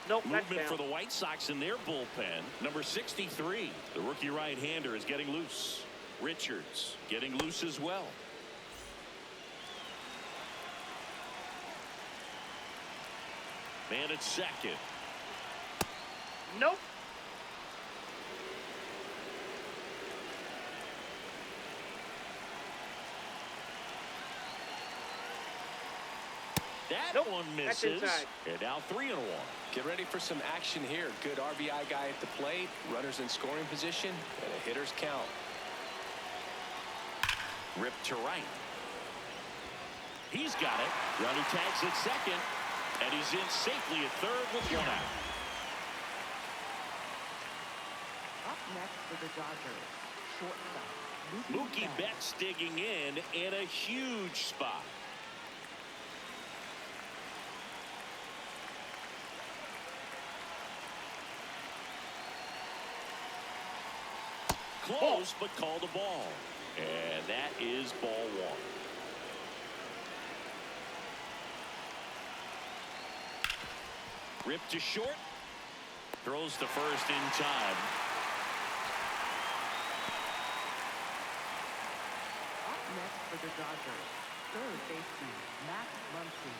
Nope, that's Movement down. for the White Sox in their bullpen. Number 63, the rookie right-hander, is getting loose. Richards getting loose as well. Man at second. Nope. That one That's misses. inside. And now 3-1. Get ready for some action here. Good RBI guy at the plate. Runners in scoring position. And a hitter's count. Ripped to right. He's got it. Runner tags at second. And he's in safely at third with 1 out. Up next for the Dodgers, shortstop Mookie Betts digging in a huge spot. close, but called a ball. And that is ball one. Ripped to short. Throws to first in time. Up next for the Dodgers, third baseman, Matt Muncy.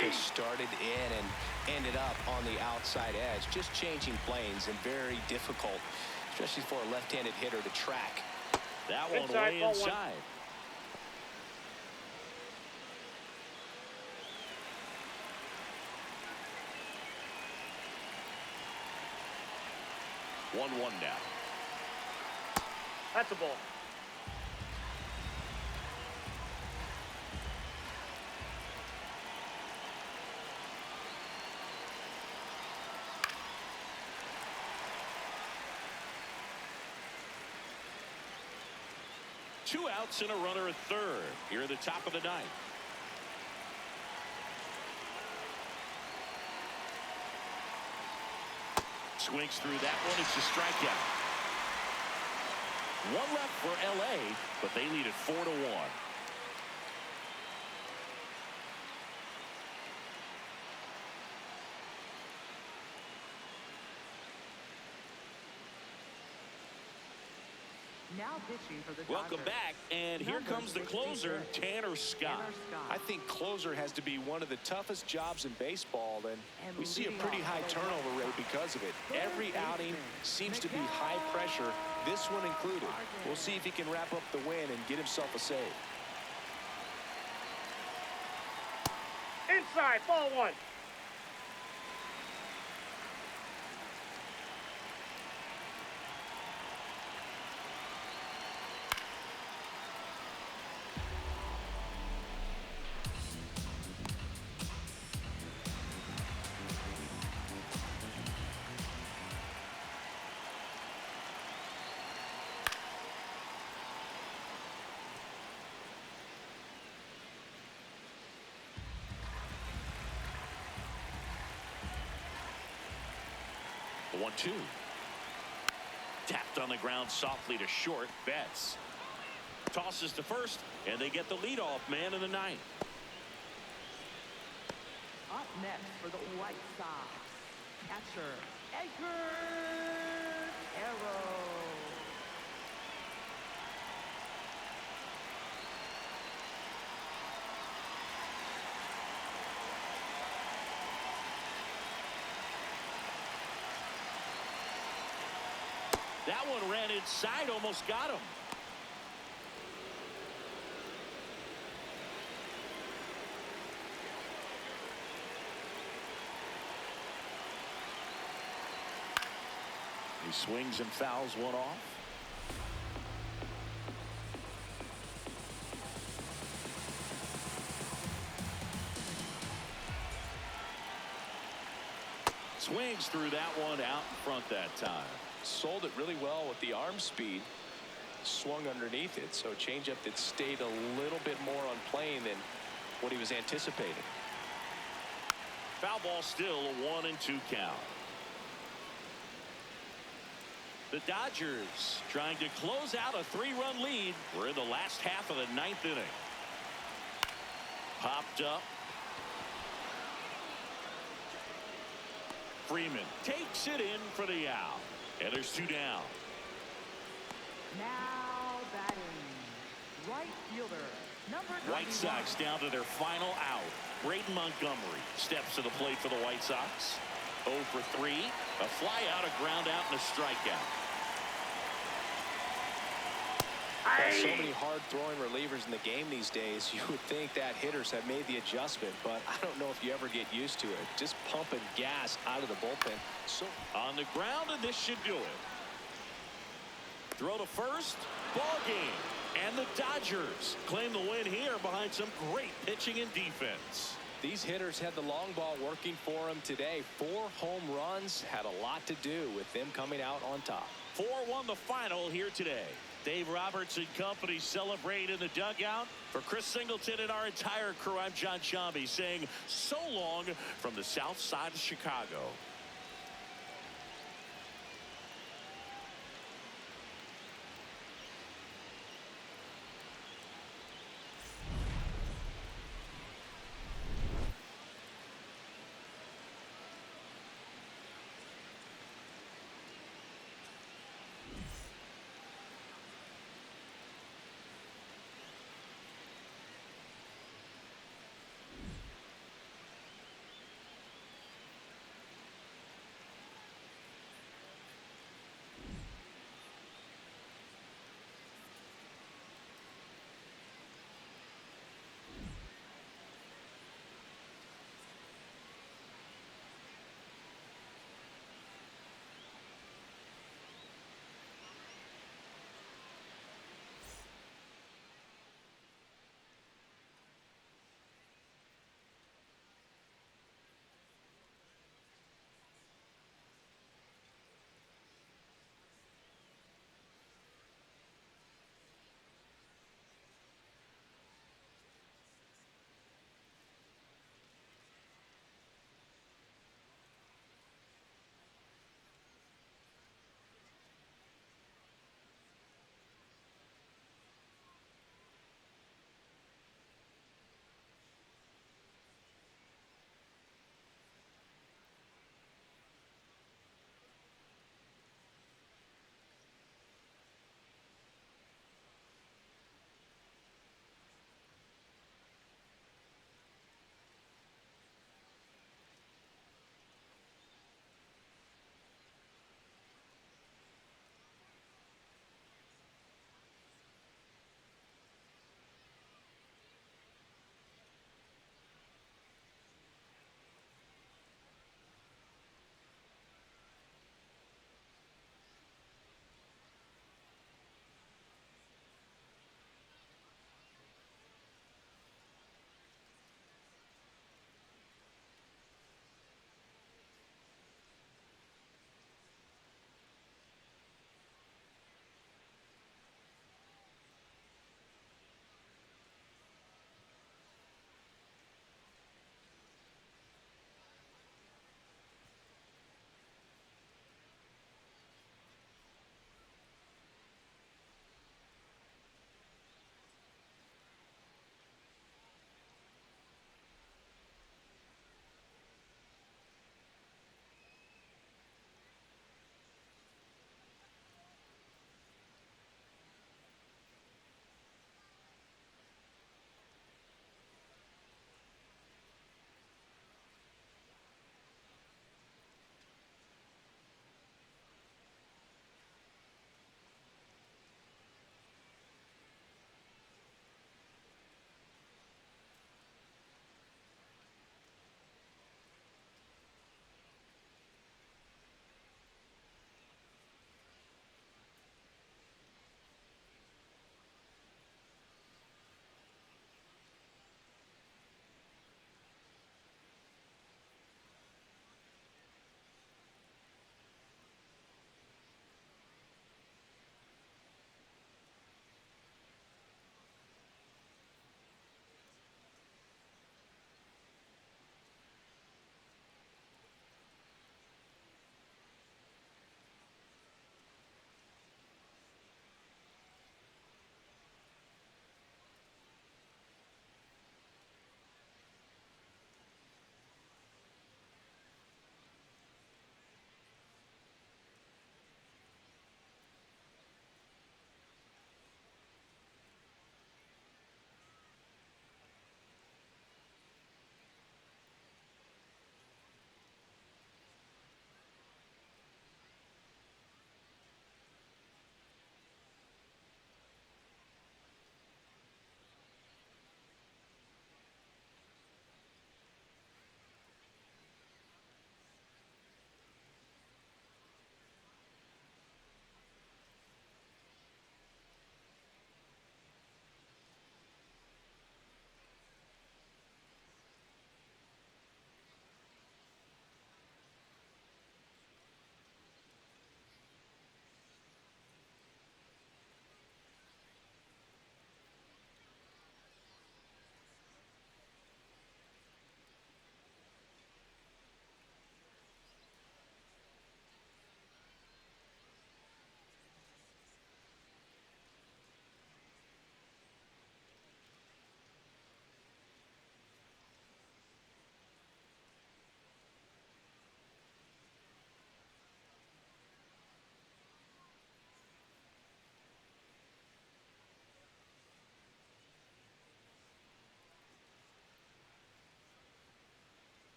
They started in and ended up on the outside edge, just changing planes, and very difficult, especially for a left-handed hitter to track. That one Inside, way ball inside. One now. That's a ball. Two outs and a runner at third here at the top of the ninth. Swings through that one. It's a strikeout. One left for LA, but they lead it 4-1. Now pitching for the Welcome Dodgers. back, and here comes the closer, Tanner Scott. I think closer has to be one of the toughest jobs in baseball, and we see a pretty high turnover rate because of it. Every outing seems to be high pressure, this one included. We'll see if he can wrap up the win and get himself a save. Inside, ball one. The 1-2. Tapped on the ground softly to short. Betts tosses to first, and they get the leadoff man in the ninth. Up next for the White Sox, catcher Edgar Arrow. That one ran inside, almost got him. He swings and fouls one off. Swings through that one out in front that time. Sold it really well with the arm speed. Swung underneath it, so changeup that stayed a little bit more on plane than what he was anticipating. Foul ball still, a 1-2 count. The Dodgers trying to close out a 3-run lead. We're in the last half of the ninth inning. Popped up. Freeman takes it in for the out. And there's 2 down. Now batting, right fielder, number 91. White Sox down to their final out. Braden Montgomery steps to the plate for the White Sox. 0 for 3. A fly out, a ground out, and a strikeout. There's so many hard-throwing relievers in the game these days. You would think that hitters have made the adjustment, but I don't know if you ever get used to it. Just pumping gas out of the bullpen. So on the ground, and this should do it. Throw to first. Ball game. And the Dodgers claim the win here behind some great pitching and defense. these hitters had the long ball working for them today. 4 home runs had a lot to do with them coming out on top. 4-1 the final here today. Dave Roberts and company celebrate in the dugout. For Chris Singleton and our entire crew, I'm John Shambi saying so long from the south side of Chicago.